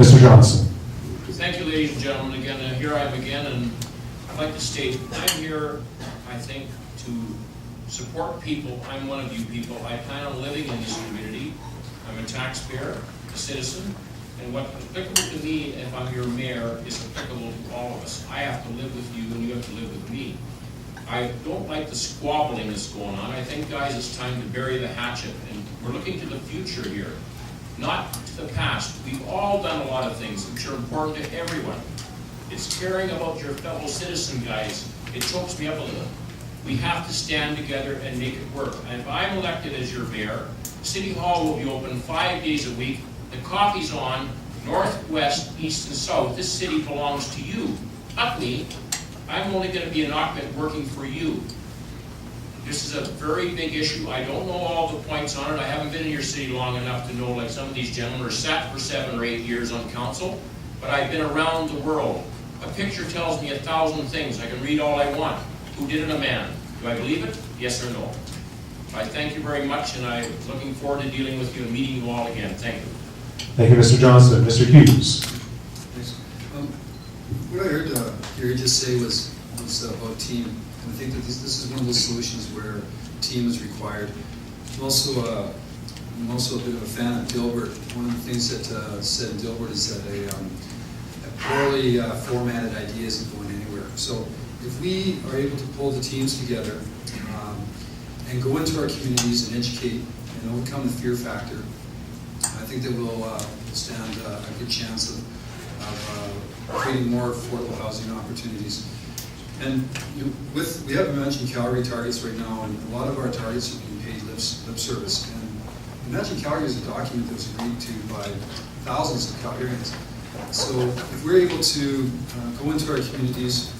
Mr. Johnson. Thank you, ladies and gentlemen. Again, here I am again, and I'd like to state I'm here, I think, to support people. I'm one of you people. I plan on living in this community. I'm a taxpayer, a citizen, and what's applicable to me if I'm your mayor is applicable to all of us. I have to live with you, and you have to live with me. I don't like the squabbling that's going on. I think, guys, it's time to bury the hatchet, and we're looking to the future here, not to the past. We've all done a lot of things which are important to everyone. It's caring about your fellow citizen, guys. It chokes me up a little. We have to stand together and make it work. And if I'm elected as your mayor, City Hall will be open 5 days a week. The coffee's on, north, west, east, and south. This city belongs to you, not me. I'm only going to be an occupant working for you. This is a very big issue. I don't know all the points on it. I haven't been in your city long enough to know, like some of these gentlemen are sat for 7 or 8 years on council, but I've been around the world. A picture tells me 1,000 things. I can read all I want. Who did it? A man. Do I believe it? Yes or no? I thank you very much, and I'm looking forward to dealing with you and meeting you all again. Thank you. Thank you, Mr. Johnson. Mr. Hughes. Thanks. What I heard Gary just say was about team. And I think that this is one of those solutions where team is required. I'm also a bit of a fan of Dilbert. One of the things that said in Dilbert is that a poorly formatted idea isn't going anywhere. So if we are able to pull the teams together and go into our communities and educate and overcome the fear factor, I think that we'll stand a good chance of creating more affordable housing opportunities. And we haven't mentioned Calgary targets right now, and a lot of our targets are being paid lip service. And Imagine Calgary is a document that was agreed to by thousands of Calgarians. So if we're able to go into our communities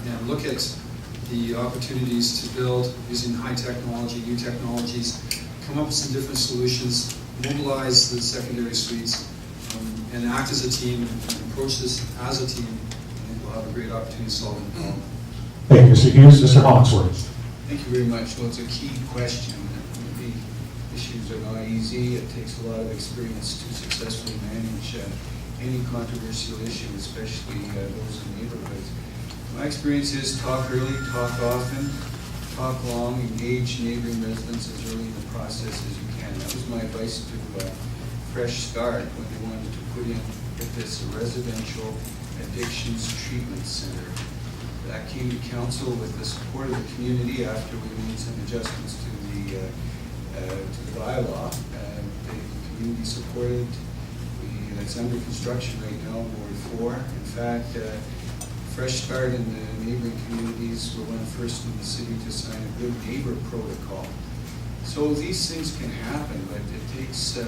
and look at the opportunities to build using high technology, new technologies, come up with some different solutions, mobilize the secondary suites, and act as a team and approach this as a team, I think we'll have a great opportunity to solve the problem. Thank you, Mr. Hughes. Mr. Hawksworth. Thank you very much. Well, it's a key question. The issues are not easy. It takes a lot of experience to successfully manage any controversial issue, especially those in neighborhoods. My experience is talk early, talk often, talk long, engage neighboring residents as early in the process as you can. That was my advice to Fresh Start when they wanted to put in this residential addictions treatment center. That came to council with the support of the community after we made some adjustments to the bylaw. The community supported. It's under construction right now, Ward 4. In fact, Fresh Start in the neighboring communities were one of the first in the city to sign a good neighbor protocol. So these things can happen, but it takes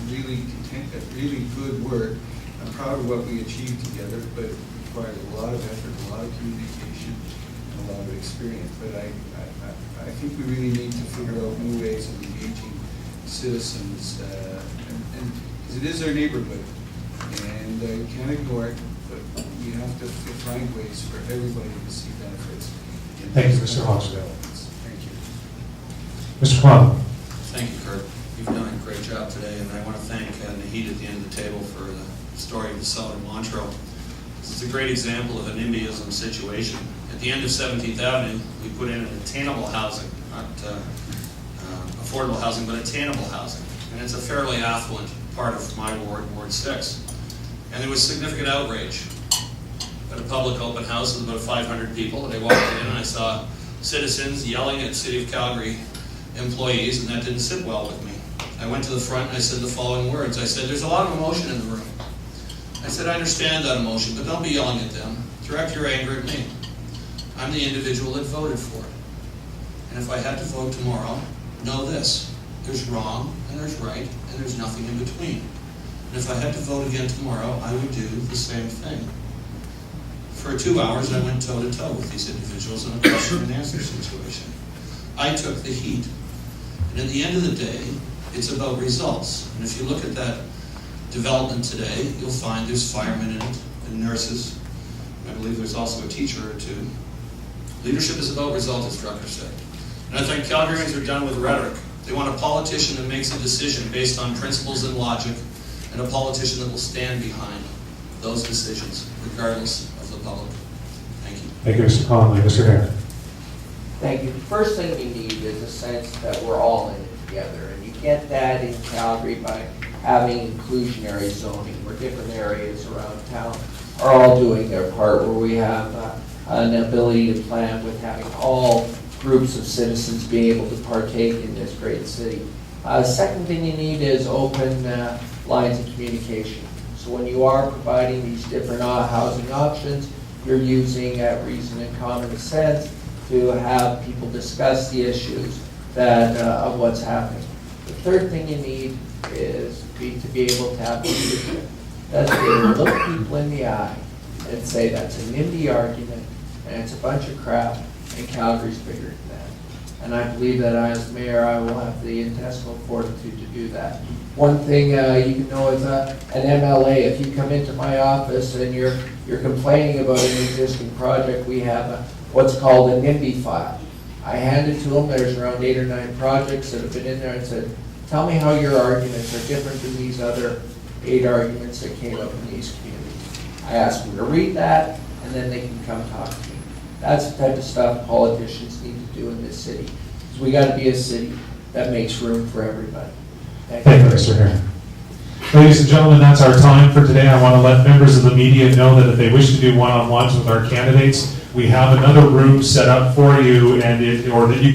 really good work. I'm proud of what we achieved together, but it requires a lot of effort, a lot of communication, and a lot of experience. But I think we really need to figure out new ways of engaging citizens, and because it is our neighborhood, and you can't ignore it, but you have to find ways for everybody to see benefits. Thank you, Mr. Hawksworth. Thank you. Mr. Plum. Thank you, Kurt. You've done a great job today, and I want to thank Nahid at the end of the table for the story of the Southern Montreux. This is a great example of a NIMBYism situation. At the end of 17th Avenue, we put in an attainable housing, not affordable housing, but attainable housing. And it's a fairly affluent part of my ward, Ward 6. And there was significant outrage at a public open house with about 500 people. And I walked in and I saw citizens yelling at City of Calgary employees, and that didn't sit well with me. I went to the front and I said the following words. I said, there's a lot of emotion in the room. I said, I understand that emotion, but don't be yelling at them. Direct your anger at me. I'm the individual that voted for it. And if I had to vote tomorrow, know this. There's wrong, and there's right, and there's nothing in between. And if I had to vote again tomorrow, I would do the same thing. For 2 hours, I went toe-to-toe with these individuals in a question and answer situation. I took the heat. And at the end of the day, it's about results. And if you look at that development today, you'll find there's firemen in it, and nurses. I believe there's also a teacher or two. Leadership is about results, as Drucker said. And I think Calgarians are done with rhetoric. They want a politician that makes a decision based on principles and logic and a politician that will stand behind those decisions, regardless of the public. Thank you. Thank you, Mr. Conley. Mr. Hare. Thank you. First thing we need is a sense that we're all in it together, and you get that in Calgary by having inclusionary zoning, where different areas around town are all doing their part, where we have an ability to plan with having all groups of citizens being able to partake in this great city. Second thing you need is open lines of communication. So when you are providing these different housing options, you're using reason and common sense to have people discuss the issues that of what's happening. The third thing you need is to be able to have leadership. That's to be able to look people in the eye and say that's a NIMBY argument and it's a bunch of crap and Calgary's bigger than that. And I believe that as mayor, I will have the intestinal fortitude to do that. One thing you can know is an MLA, if you come into my office and you're complaining about an existing project, we have what's called a NIMBY file. I hand it to them, there's around 8 or 9 projects that have been in there and said, tell me how your arguments are different than these other 8 arguments that came up in these communities. I ask them to read that, and then they can come talk to me. That's the type of stuff politicians need to do in this city. Because we got to be a city that makes room for everybody. Thank you, Mr. Hare. Ladies and gentlemen, that's our time for today. I want to let members of the media know that if they wish to do one-on-ones with our candidates, we have another room set up for you, or that you